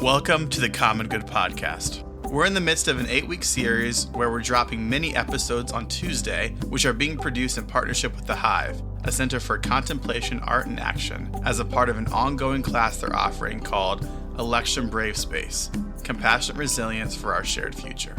Welcome to the Common Good Podcast. We're in the midst of an 8-week series where we're dropping mini episodes on Tuesday, which are being produced in partnership with The Hive, a center for contemplation, art, and action, as a part of an ongoing class they're offering called Election Brave Space, Compassionate Resilience for Our Shared Future.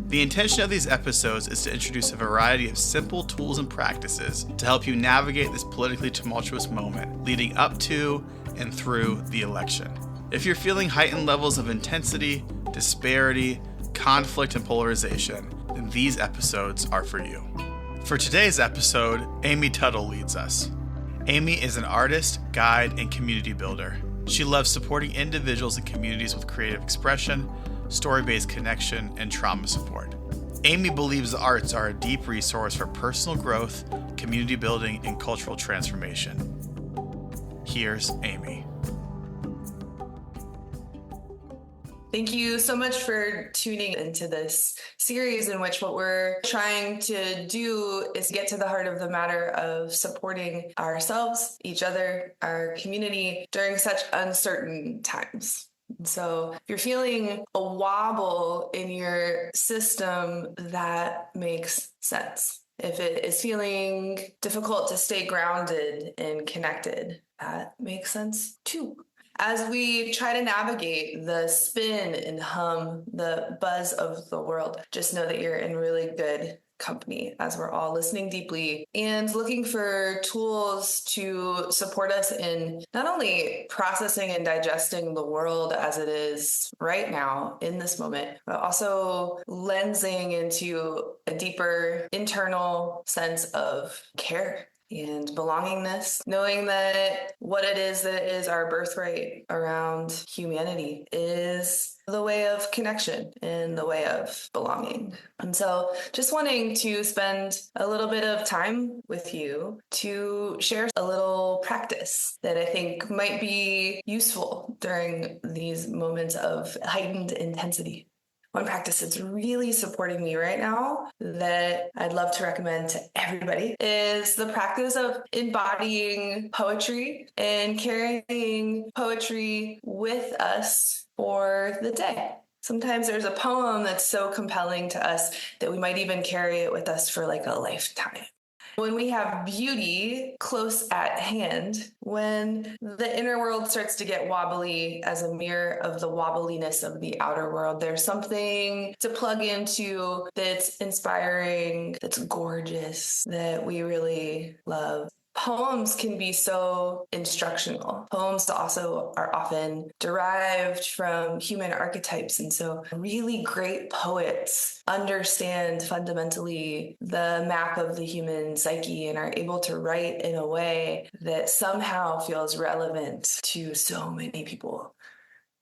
The intention of these episodes is to introduce a variety of simple tools and practices to help you navigate this politically tumultuous moment leading up to and through the election. If you're feeling heightened levels of intensity, disparity, conflict, and polarization, then these episodes are for you. For today's episode, Amy Tuttle leads us. Amy is an artist, guide, and community builder. She loves supporting individuals and communities with creative expression, story-based connection, and trauma support. Amy believes the arts are a deep resource for personal growth, community building, and cultural transformation. Here's Amy. Thank you so much for tuning into this series in which what we're trying to do is get to the heart of the matter of supporting ourselves, each other, our community during such uncertain times. So if you're feeling a wobble in your system, that makes sense. If it is feeling difficult to stay grounded and connected, that makes sense too. As we try to navigate the spin and hum, the buzz of the world, just know that you're in really good company as we're all listening deeply and looking for tools to support us in not only processing and digesting the world as it is right now in this moment, but also lensing into a deeper internal sense of care and belongingness, knowing that what it is our birthright around humanity is the way of connection and the way of belonging. And so just wanting to spend a little bit of time with you to share a little practice that I think might be useful during these moments of heightened intensity. One practice that's really supporting me right now that I'd love to recommend to everybody is the practice of embodying poetry and carrying poetry with us for the day. Sometimes there's a poem that's so compelling to us that we might even carry it with us for like a lifetime. When we have beauty close at hand, when the inner world starts to get wobbly as a mirror of the wobbliness of the outer world, there's something to plug into that's inspiring, that's gorgeous, that we really love. Poems can be so instructional. Poems also are often derived from human archetypes. And so really great poets understand fundamentally the map of the human psyche and are able to write in a way that somehow feels relevant to so many people.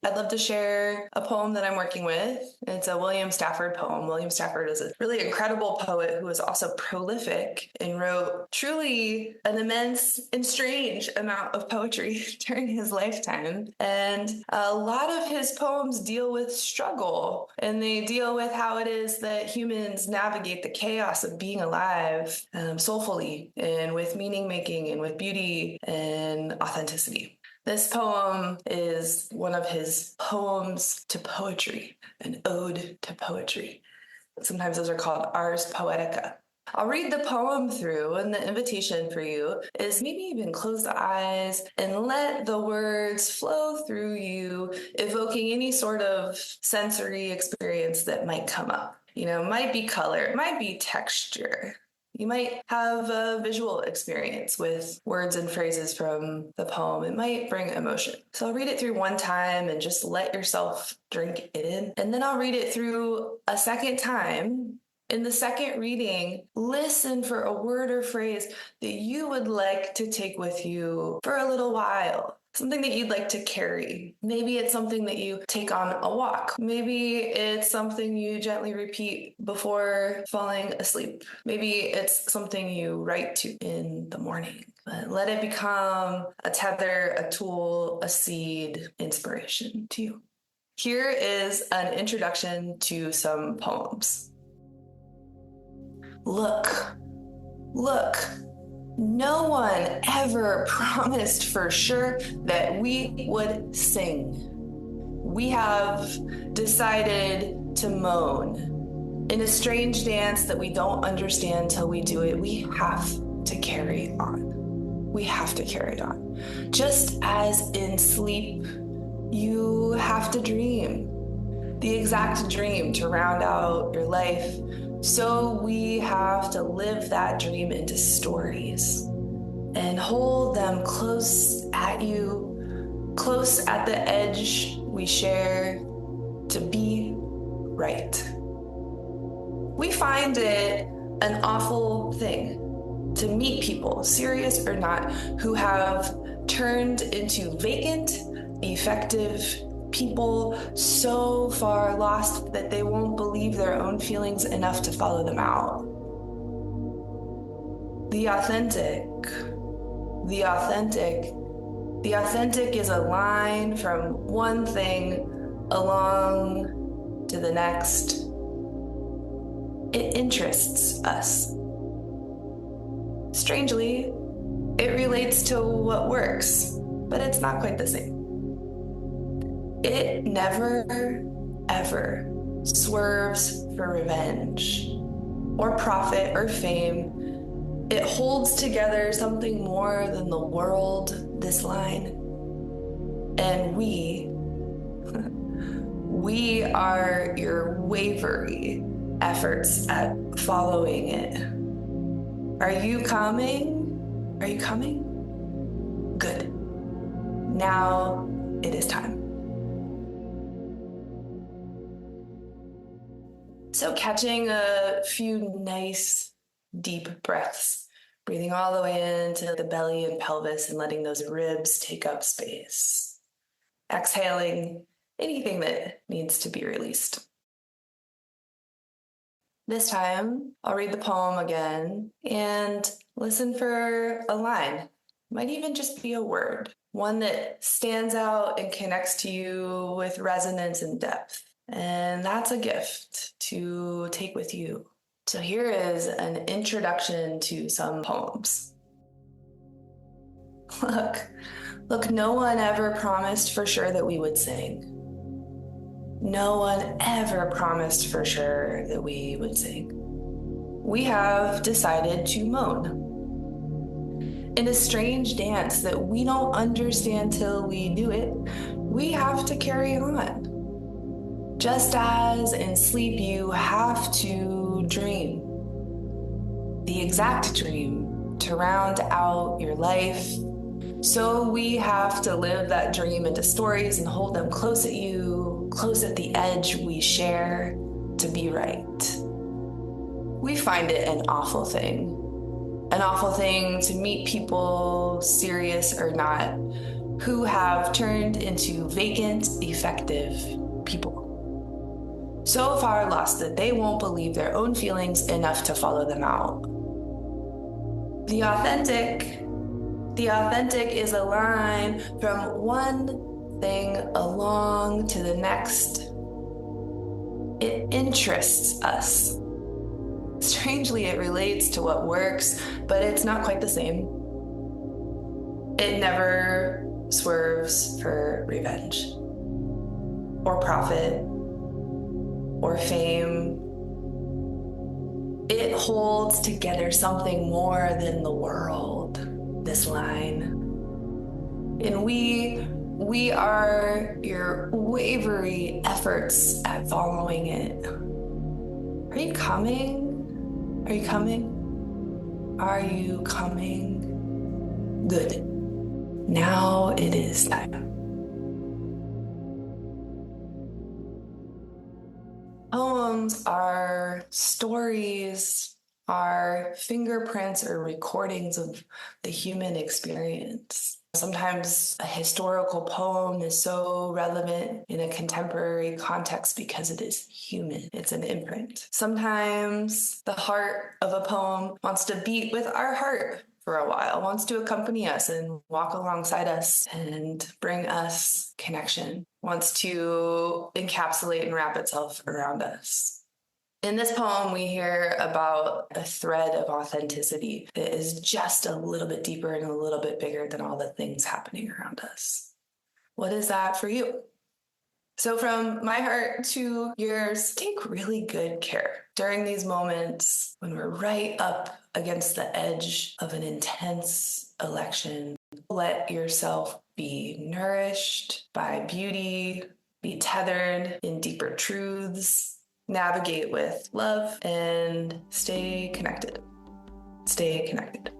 I'd love to share a poem that I'm working with. It's a William Stafford poem. William Stafford is a really incredible poet who was also prolific and wrote truly an immense and strange amount of poetry during his lifetime. And a lot of his poems deal with struggle, and they deal with how it is that humans navigate the chaos of being alive soulfully and with meaning making and with beauty and authenticity. This poem is one of his poems to poetry, an ode to poetry. Sometimes those are called Ars Poetica. I'll read the poem through, and the invitation for you is maybe even close the eyes and let the words flow through you, evoking any sort of sensory experience that might come up. It might be color, it might be texture. You might have a visual experience with words and phrases from the poem. It might bring emotion. So I'll read it through one time and just let yourself drink it in. And then I'll read it through a second time. In the second reading, listen for a word or phrase that you would like to take with you for a little while. Something that you'd like to carry. Maybe it's something that you take on a walk. Maybe it's something you gently repeat before falling asleep. Maybe it's something you write to in the morning. But let it become a tether, a tool, a seed, inspiration to you. Here is an introduction to some poems. Look. No one ever promised for sure that we would sing. we have decided to moan. In a strange dance that we don't understand till we do it, we have to carry on. We have to carry on. Just as in sleep, you have to dream. The exact dream to round out your life. So we have to live that dream into stories and hold them close at you, close at the edge we share to be right. We find it an awful thing to meet people, serious or not, who have turned into vacant, effective people so far lost that they won't believe their own feelings enough to follow them out. The authentic is a line from one thing along to the next. It interests us. Strangely, it relates to what works, but it's not quite the same. It never, ever swerves for revenge or profit or fame. It holds together something more than the world, this line. And we are your wavery efforts at following it. Are you coming? Are you coming? Good. Now it is time. So catching a few nice deep breaths, breathing all the way into the belly and pelvis and letting those ribs take up space. Exhaling anything that needs to be released. This time, I'll read the poem again and listen for a line. Might even just be a word, one that stands out and connects to you with resonance and depth. And that's a gift to take with you. So here is an introduction to some poems. Look, no one ever promised for sure that we would sing. No one ever promised for sure that we would sing. We have decided to moan. In a strange dance that we don't understand till we do it, we have to carry on. Just as in sleep you have to dream. The exact dream to round out your life. So we have to live that dream into stories and hold them close at you, close at the edge we share to be right. We find it an awful thing to meet people, serious or not, who have turned into vacant, effective people. So far lost that they won't believe their own feelings enough to follow them out. The authentic is a line from one thing along to the next. It interests us. Strangely, it relates to what works, but it's not quite the same. It never swerves for revenge or profit or fame. It holds together something more than the world, this line. And we are your wavery efforts at following it. Are you coming? Are you coming? Are you coming? Good. Now it is time. Poems are stories, are fingerprints or recordings of the human experience. Sometimes a historical poem is so relevant in a contemporary context because it is human. It's an imprint. Sometimes the heart of a poem wants to beat with our heart for a while, wants to accompany us and walk alongside us and bring us connection, wants to encapsulate and wrap itself around us. In this poem, we hear about a thread of authenticity that is just a little bit deeper and a little bit bigger than all the things happening around us. What is that for you? So from my heart to yours, take really good care during these moments when we're right up against the edge of an intense election. Let yourself be nourished by beauty, be tethered in deeper truths, navigate with love, and stay connected. Stay connected.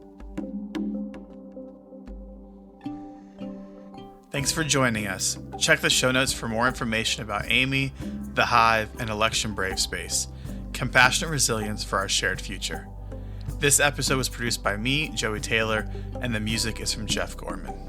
Thanks for joining us. Check the show notes for more information about Amy, the Hive, and Election Brave Space. Compassionate resilience for our shared future. This episode was produced by me, Joey Taylor, and the music is from Jeff Gorman.